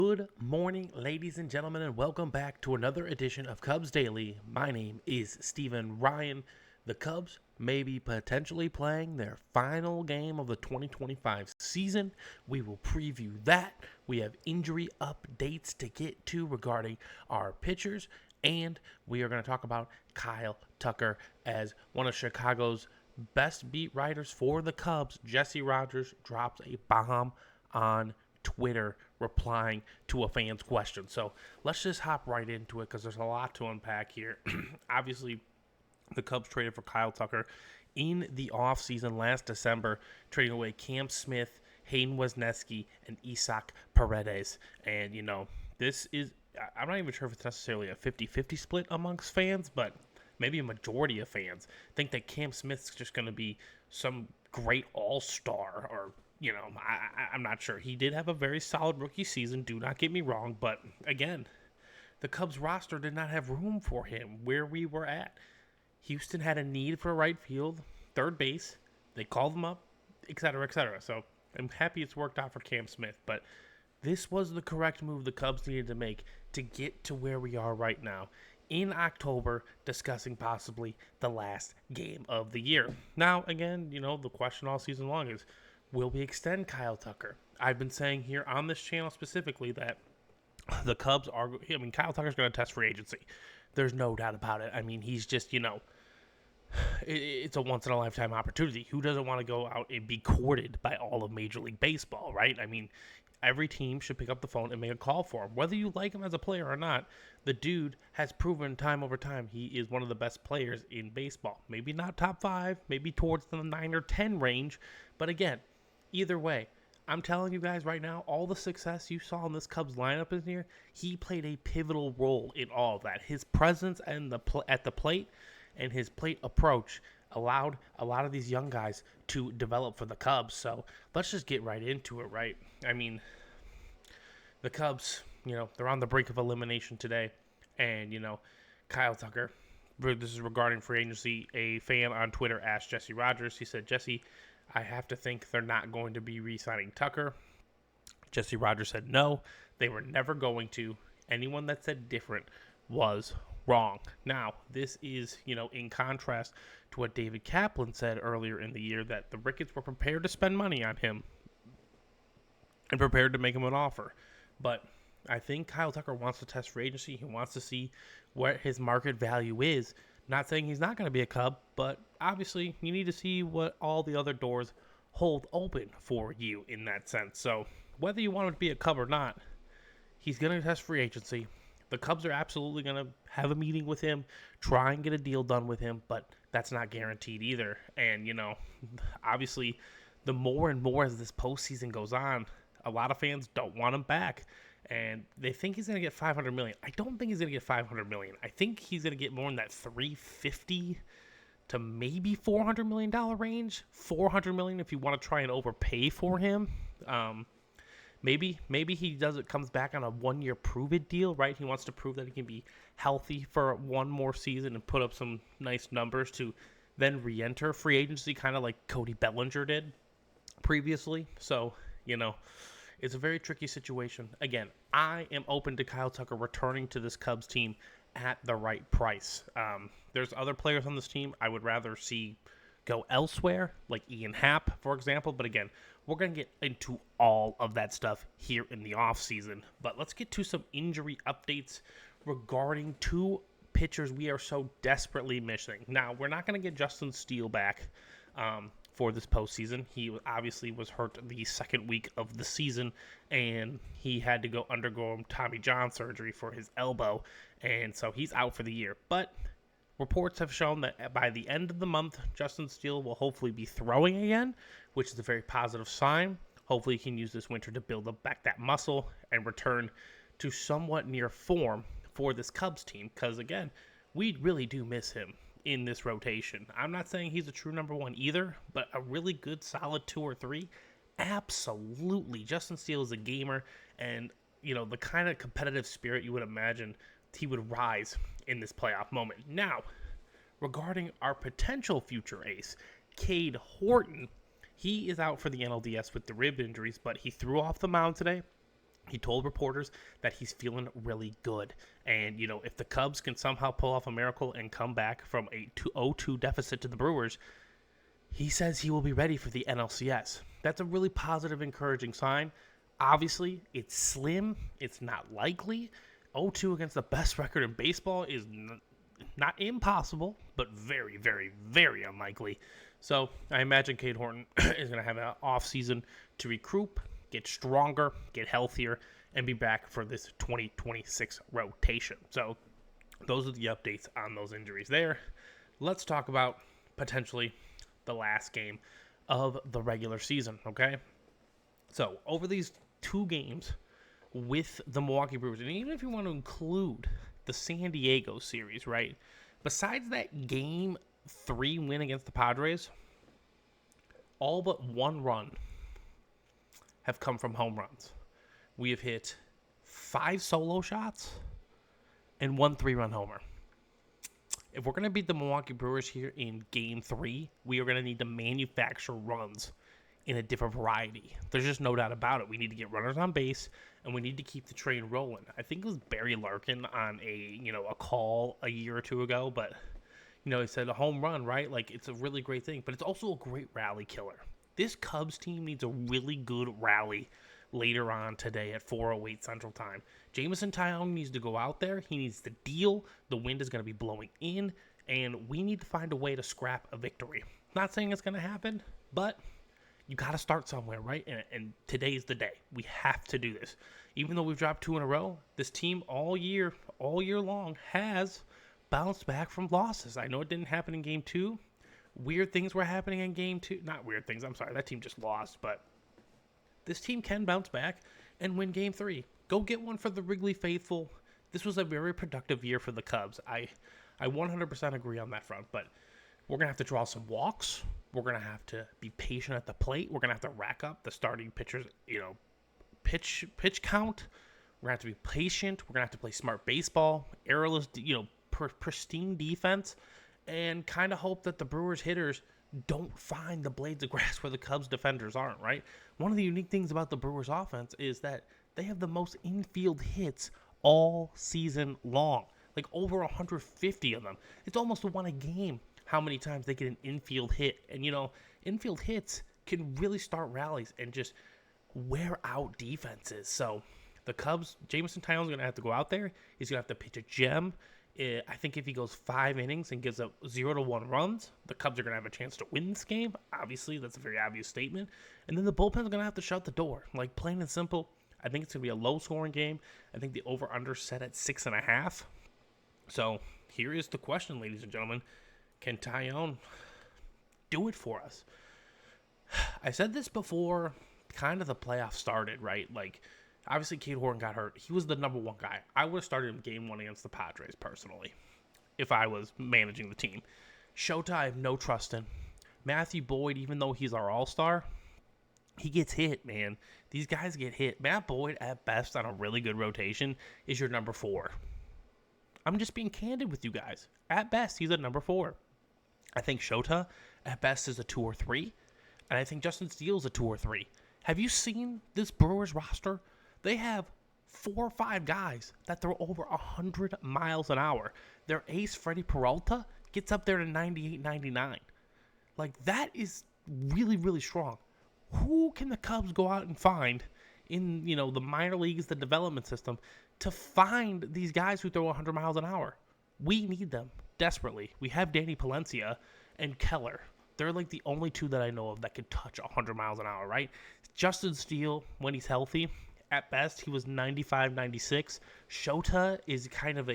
Good morning, ladies and gentlemen, and welcome back to another edition of Cubs Daily. My name is Steven Ryan. The Cubs may be potentially playing their final game of the 2025 season. We will preview that. We have injury updates to get to regarding our pitchers, and we are going to talk about Kyle Tucker as one of Chicago's best beat writers for the Cubs. Jesse Rogers drops a bomb on Twitter replying to a fan's question. So let's just hop right into it because there's a lot to unpack here. Obviously, the Cubs traded for Kyle Tucker in the offseason last December, trading away Cam Smith, Hayden Wesneski, and Isaac Paredes. And, this is, I'm not even sure if it's necessarily a 50-50 split amongst fans, but maybe a majority of fans think that Cam Smith's just going to be some great all-star or I'm not sure. He did have a very solid rookie season, do not get me wrong, but again, the Cubs roster did not have room for him where we were at. Houston had a need for right field, third base. They called him up, et cetera, et cetera. So I'm happy it's worked out for Cam Smith, but this was the correct move the Cubs needed to make to get to where we are right now in October, discussing possibly the last game of the year. Now, again, the question all season long is, will we extend Kyle Tucker? I've been saying here on this channel specifically that the Cubs are, Kyle Tucker's going to test free agency. There's no doubt about it. He's just, it's a once-in-a-lifetime opportunity. Who doesn't want to go out and be courted by all of Major League Baseball, right? Every team should pick up the phone and make a call for him. Whether you like him as a player or not, the dude has proven time over time he is one of the best players in baseball. Maybe not top 5, maybe towards the 9 or 10 range, but again, either way, I'm telling you guys right now, all the success you saw in this Cubs lineup this year, he played a pivotal role in all of that. His presence and at the plate and his plate approach allowed a lot of these young guys to develop for the Cubs. So let's just get right into it, right? The Cubs, they're on the brink of elimination today. And, Kyle Tucker, this is regarding free agency. A fan on Twitter asked Jesse Rogers, he said, "Jesse, I have to think they're not going to be re-signing Tucker." Jesse Rogers said no, they were never going to. Anyone that said different was wrong. Now, this is, in contrast to what David Kaplan said earlier in the year, that the Ricketts were prepared to spend money on him and prepared to make him an offer. But I think Kyle Tucker wants to test free agency. He wants to see what his market value is. Not saying he's not going to be a Cub, but obviously you need to see what all the other doors hold open for you in that sense. So whether you want him to be a Cub or not, he's going to test free agency. The Cubs are absolutely going to have a meeting with him, try and get a deal done with him, but that's not guaranteed either. And, obviously the more and more as this postseason goes on, a lot of fans don't want him back. And they think he's going to get $500 million. I don't think he's going to get $500 million. I think he's going to get more in that $350 to maybe $400 million range. $400 million if you want to try and overpay for him. Maybe he comes back on a 1-year prove-it deal, right? He wants to prove that he can be healthy for one more season and put up some nice numbers to then re-enter free agency, kind of like Cody Bellinger did previously. So, it's a very tricky situation. Again, I am open to Kyle Tucker returning to this Cubs team at the right price. There's other players on this team I would rather see go elsewhere, like Ian Happ, for example. But again, we're going to get into all of that stuff here in the offseason. But let's get to some injury updates regarding 2 pitchers we are so desperately missing. Now, we're not going to get Justin Steele back for this postseason. He obviously was hurt the second week of the season, and he had to undergo Tommy John surgery for his elbow, and so he's out for the year. But reports have shown that by the end of the month, Justin Steele will hopefully be throwing again, which is a very positive sign. Hopefully he can use this winter to build up back that muscle and return to somewhat near form for this Cubs team, because again, we really do miss him in this rotation. I'm not saying he's a true number 1 either, but a really good solid 2 or 3, absolutely. Justin Steele is a gamer, and the kind of competitive spirit you would imagine he would rise in this playoff moment. Now, regarding our potential future ace, Cade Horton, he is out for the NLDS with the rib injuries, but he threw off the mound today. He told reporters that he's feeling really good. And, if the Cubs can somehow pull off a miracle and come back from a 0-2 deficit to the Brewers, he says he will be ready for the NLCS. That's a really positive, encouraging sign. Obviously, it's slim. It's not likely. 0-2 against the best record in baseball is not impossible, but very, very, very unlikely. So I imagine Cade Horton is going to have an offseason to recruit, get stronger, get healthier, and be back for this 2026 rotation. So those are the updates on those injuries there. Let's talk about potentially the last game of the regular season, okay? So over these 2 games with the Milwaukee Brewers, and even if you want to include the San Diego series, right? Besides that Game 3 win against the Padres, all but 1 run have come from home runs. We have hit 5 solo shots and 1 3-run homer. If we're going to beat the Milwaukee Brewers here in Game 3, we are going to need to manufacture runs in a different variety. There's just no doubt about it. We need to get runners on base, and we need to keep the train rolling. I think it was Barry Larkin on a call a year or 2 ago, but, he said a home run, right? Like, it's a really great thing, but it's also a great rally killer. This Cubs team needs a really good rally later on today at 4:08 Central Time. Jameson Taillon needs to go out there. He needs to deal. The wind is going to be blowing in, and we need to find a way to scrap a victory. Not saying it's going to happen, but you got to start somewhere, right? And today's the day. We have to do this. Even though we've dropped 2 in a row, this team all year long has bounced back from losses. I know it didn't happen in Game 2. Weird things were happening in Game 2. Not weird things. I'm sorry. That team just lost. But this team can bounce back and win Game 3. Go get one for the Wrigley faithful. This was a very productive year for the Cubs. I 100% agree on that front. But we're going to have to draw some walks. We're going to have to be patient at the plate. We're going to have to rack up the starting pitchers, pitch count. We're going to have to be patient. We're going to have to play smart baseball, errorless, pristine defense, and kind of hope that the Brewers hitters don't find the blades of grass where the Cubs defenders aren't, right? One of the unique things about the Brewers offense is that they have the most infield hits all season long, like over 150 of them. It's almost 1 a game how many times they get an infield hit. And, infield hits can really start rallies and just wear out defenses. So the Cubs, Jameson Taillon's going to have to go out there. He's going to have to pitch a gem. I think if he goes 5 innings and gives up 0-1 runs, the Cubs are going to have a chance to win this game. Obviously, that's a very obvious statement. And then the bullpen's going to have to shut the door. Like, plain and simple, I think it's going to be a low-scoring game. I think the over-under set at 6.5. So here is the question, ladies and gentlemen. Can Taillon do it for us? I said this before kind of the playoffs started, right? Like, obviously, Cade Horton got hurt. He was the number 1 guy. I would have started him Game 1 against the Padres, personally, if I was managing the team. Shota, I have no trust in. Matthew Boyd, even though he's our all-star, he gets hit, man. These guys get hit. Matt Boyd, at best, on a really good rotation, is your number 4. I'm just being candid with you guys. At best, he's a number 4. I think Shota, at best, is a 2 or 3. And I think Justin Steele's a 2 or 3. Have you seen this Brewers roster? They have 4 or 5 guys that throw over 100 miles an hour. Their ace, Freddie Peralta, gets up there to 98, 99. Like, that is really, really strong. Who can the Cubs go out and find in, the minor leagues, the development system, to find these guys who throw 100 miles an hour? We need them desperately. We have Danny Palencia and Keller. They're like the only 2 that I know of that could touch 100 miles an hour, right? Justin Steele, when he's healthy, at best, he was 95, 96. Shota is kind of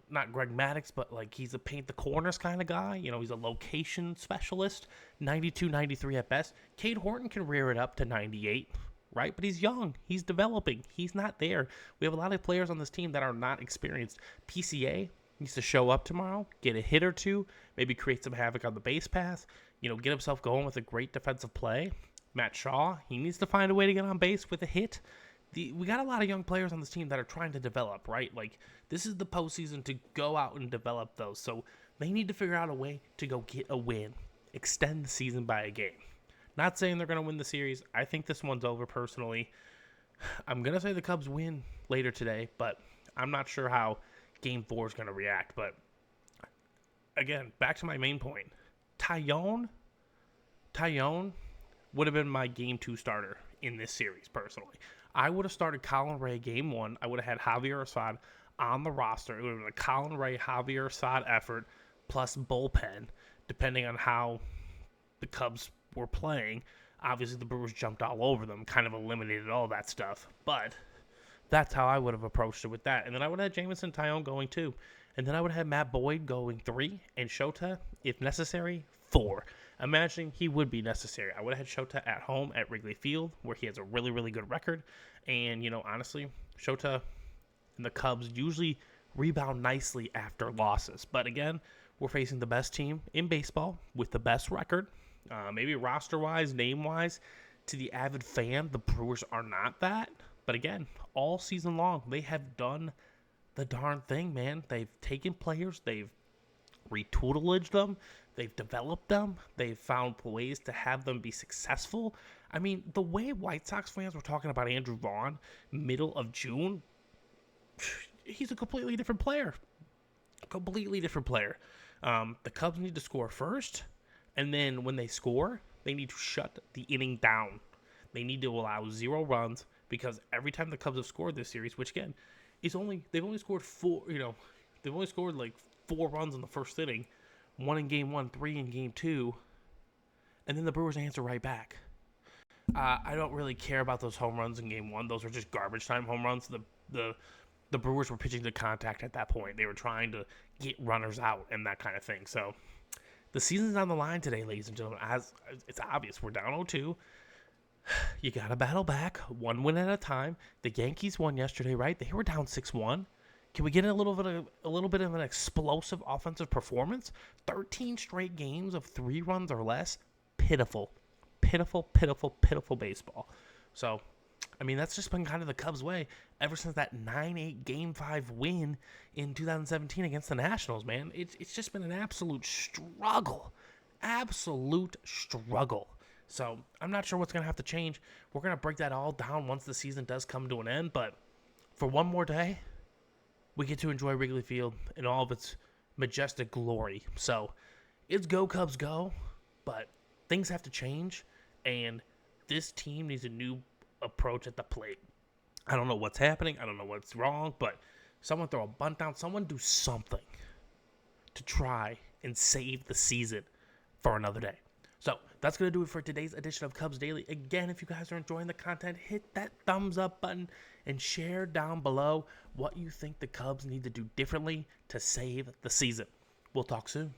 not Greg Maddux, but like he's a paint the corners kind of guy. He's a location specialist. 92, 93 at best. Cade Horton can rear it up to 98, right? But he's young. He's developing. He's not there. We have a lot of players on this team that are not experienced. PCA needs to show up tomorrow, get a hit or 2, maybe create some havoc on the base path, get himself going with a great defensive play. Matt Shaw, he needs to find a way to get on base with a hit. We got a lot of young players on this team that are trying to develop, right? Like, this is the postseason to go out and develop those. So they need to figure out a way to go get a win, extend the season by a game. Not saying they're going to win the series. I think this one's over personally. I'm going to say the Cubs win later today, but I'm not sure how Game 4 is going to react. But again, back to my main point. Tyone would have been my Game 2 starter in this series, personally. I would have started Colin Ray Game 1. I would have had Javier Assad on the roster. It would have been a Colin Ray, Javier Assad effort plus bullpen, depending on how the Cubs were playing. Obviously, the Brewers jumped all over them, kind of eliminated all that stuff. But that's how I would have approached it with that. And then I would have had Jameson Tyone going 2. And then I would have had Matt Boyd going 3. And Shota, if necessary, 4. Imagining he would be necessary. I would have had Shota at home at Wrigley Field, where he has a really, really good record. And, honestly, Shota and the Cubs usually rebound nicely after losses. But again, we're facing the best team in baseball with the best record. Maybe roster-wise, name-wise, to the avid fan, the Brewers are not that. But again, all season long, they have done the darn thing, man. They've taken players, they've retooled them, they've developed them, they've found ways to have them be successful. I mean, the way White Sox fans were talking about Andrew Vaughn middle of June, he's a completely different player. Completely different player. The Cubs need to score first, and then when they score, they need to shut the inning down. They need to allow 0 runs, because every time the Cubs have scored this series, which again is they've only scored 4. They've only scored like 4 runs in the first inning, 1 in Game 1, 3 in Game 2, and then the Brewers answer right back. I don't really care about those home runs in Game 1. Those were just garbage time home runs. The Brewers were pitching to contact at that point. They were trying to get runners out and that kind of thing. So the season's on the line today, ladies and gentlemen. As it's obvious, we're down 0-2. You got to battle back, 1 win at a time. The Yankees won yesterday, right? They were down 6-1. Can we get a little bit of an explosive offensive performance? 13 straight games of 3 runs or less. Pitiful baseball. So, I mean, that's just been kind of the Cubs' way ever since that 9-8 Game 5 win in 2017 against the Nationals, man. It's just been an absolute struggle. So, I'm not sure what's going to have to change. We're going to break that all down once the season does come to an end. But for one more day, we get to enjoy Wrigley Field in all of its majestic glory. So, it's go Cubs go, but things have to change, and this team needs a new approach at the plate. I don't know what's happening. I don't know what's wrong, but someone throw a bunt down. Someone do something to try and save the season for another day. So that's going to do it for today's edition of Cubs Daily. Again, if you guys are enjoying the content, hit that thumbs up button and share down below what you think the Cubs need to do differently to save the season. We'll talk soon.